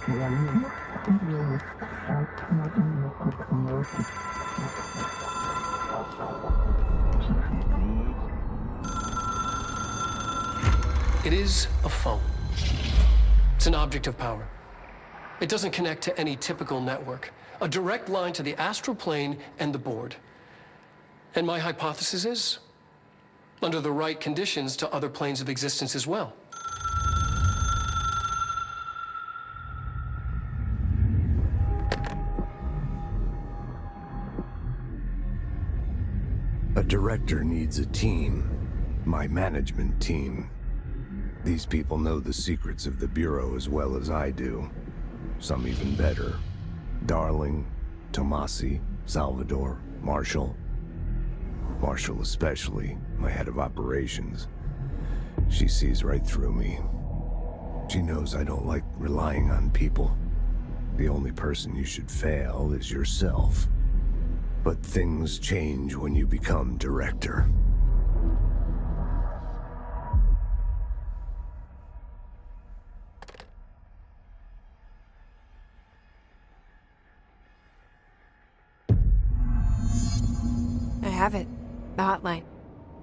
It is a phone. It's an object of power. It doesn't connect to any typical network. A direct line to the astral plane and the board. And my hypothesis is, under the right conditions, to other planes of existence as well. A director needs a team. My management team. These people know the secrets of the Bureau as well as I do. Some even better. Darling, Tomasi, Salvador, Marshall. Marshall especially, my head of operations. She sees right through me. She knows I don't like relying on people. The only person you should fail is yourself. But things change when you become director. I have it. The hotline.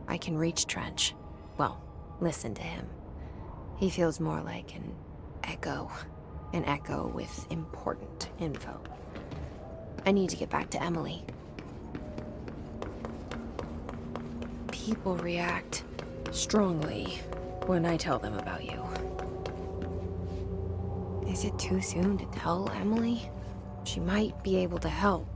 I can reach Trench. Well, listen to him. He feels more like an echo. An echo with important info. I need to get back to Emily. People react strongly when I tell them about you. Is it too soon to tell Emily? She might be able to help.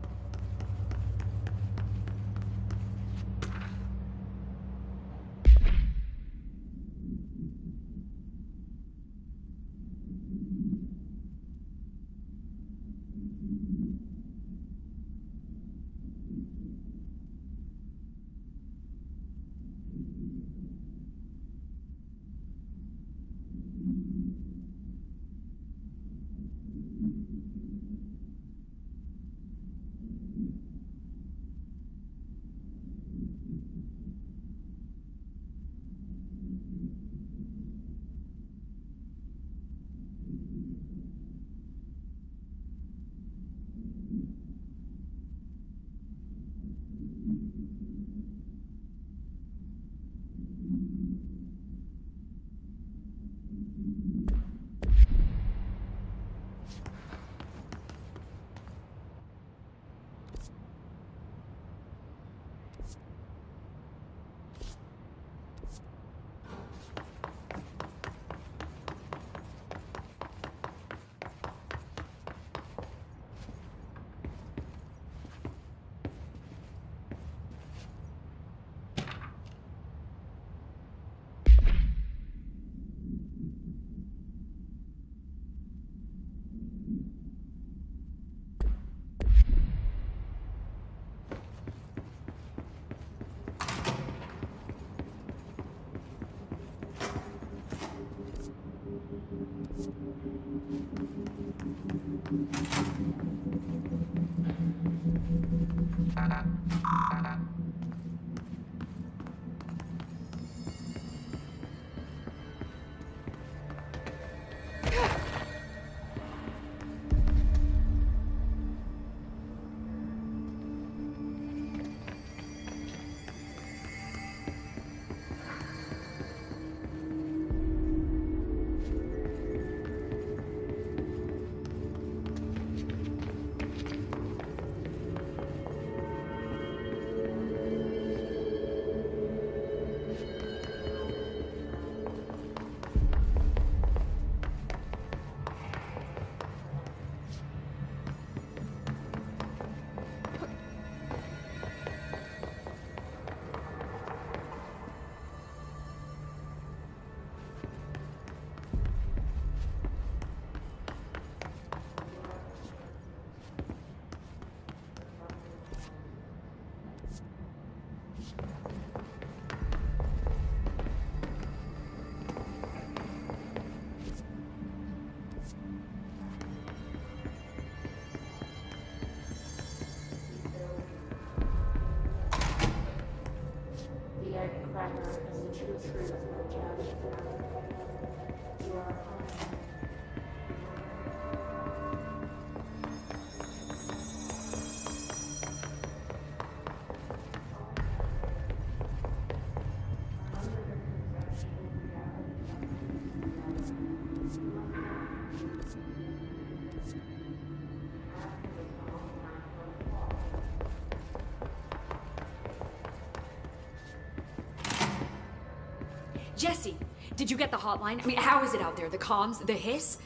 Jesse, did you get the hotline? I mean, how is it out there? The comms? The hiss?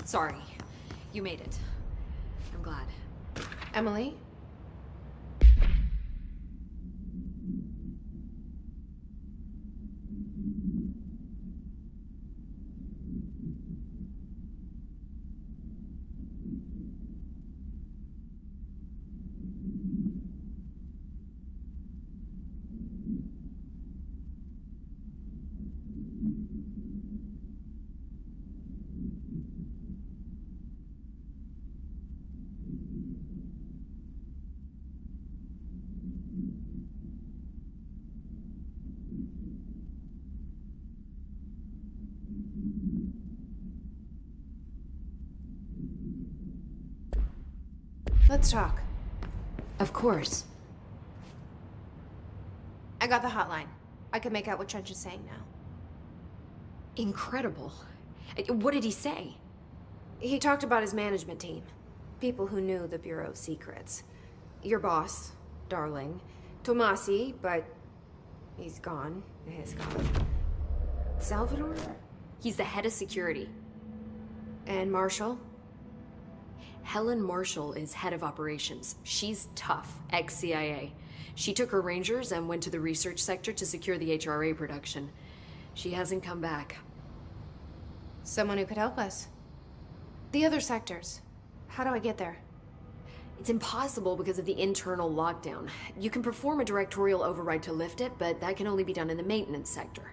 Sorry. You made it. I'm glad. Emily? Let's talk. Of course. I got the hotline. I can make out what Trench is saying now. Incredible. What did he say? He talked about his management team. People who knew the Bureau's secrets. Your boss, Darling. Tomasi, but he's gone. He's gone. Salvador? He's the head of security. And Marshall? Helen Marshall is head of operations. She's tough, ex-CIA. She took her Rangers and went to the research sector to secure the HRA production. She hasn't come back. Someone who could help us. The other sectors. How do I get there? It's impossible because of the internal lockdown. You can perform a directorial override to lift it, but that can only be done in the maintenance sector.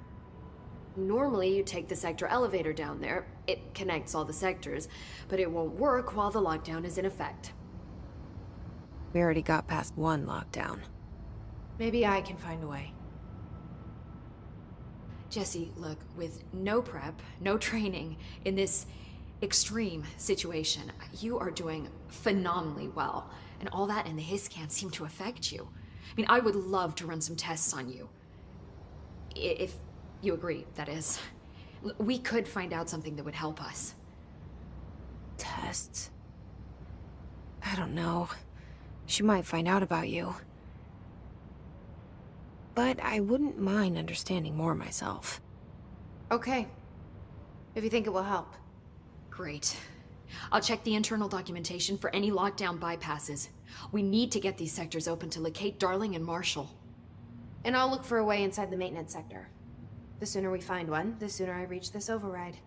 Normally, you take the sector elevator down there. It connects all the sectors, but it won't work while the lockdown is in effect. We already got past one lockdown. Maybe I can find a way. Jesse, look, with no prep, no training, in this extreme situation, you are doing phenomenally well. And all that and the hiss can't seem to affect you. I mean, I would love to run some tests on you. If you agree, that is. We could find out something that would help us. Tests? I don't know. She might find out about you. But I wouldn't mind understanding more myself. Okay. If you think it will help. Great. I'll check the internal documentation for any lockdown bypasses. We need to get these sectors open to locate Darling and Marshall. And I'll look for a way inside the maintenance sector. The sooner we find one, the sooner I reach this override.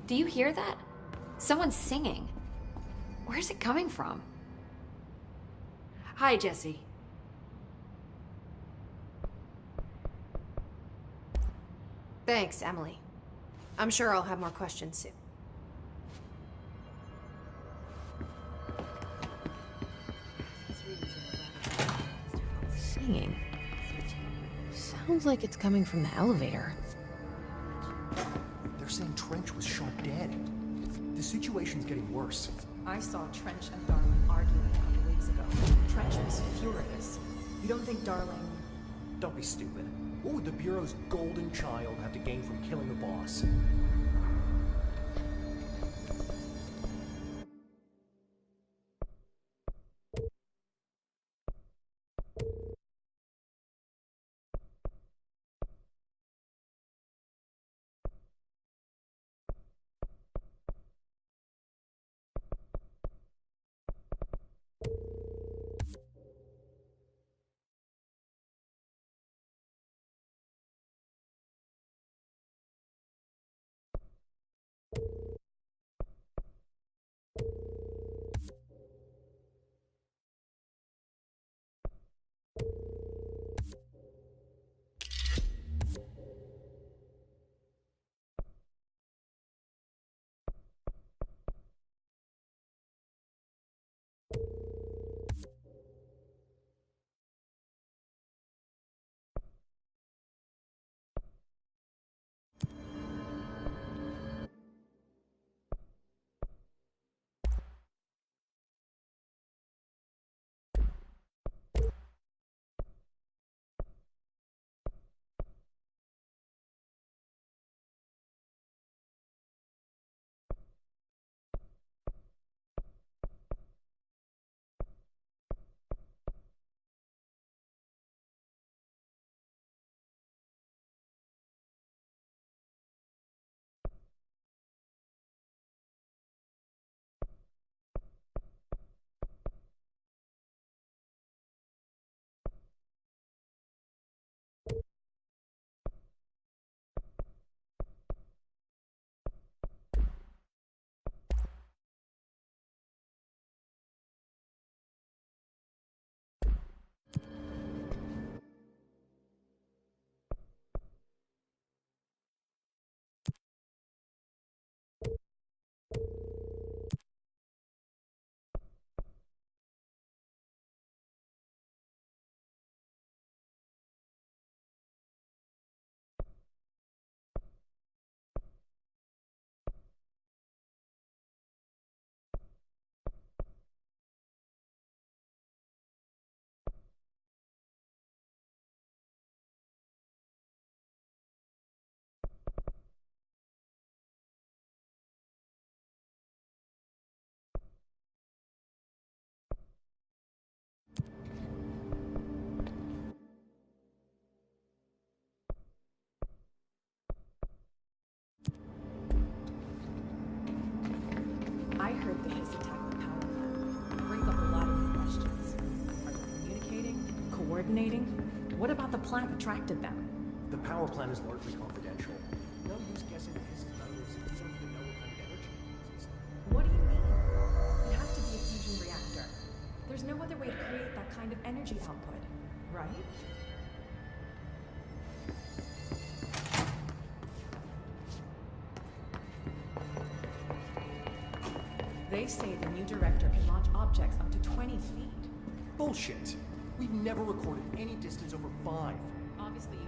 Do you hear that? Someone's singing. Where's it coming from? Hi, Jesse. Thanks, Emily. I'm sure I'll have more questions soon. Singing. Sounds like it's coming from the elevator. They're saying Trench was shot dead. The situation's getting worse. I saw Trench and Darling arguing a couple weeks ago. Trench was furious. You don't think Darling... Don't be stupid. What would the Bureau's golden child have to gain from killing the boss? coordinating? What about the plant attracted them? The power plant is largely confidential. No use guessing his motives if you don't even know what kind of energy it uses. What do you mean? It has to be a fusion reactor. There's no other way to create that kind of energy output, right? They say the new director can launch objects up to 20 feet. Bullshit. We've never recorded any distance over 5. Obviously, you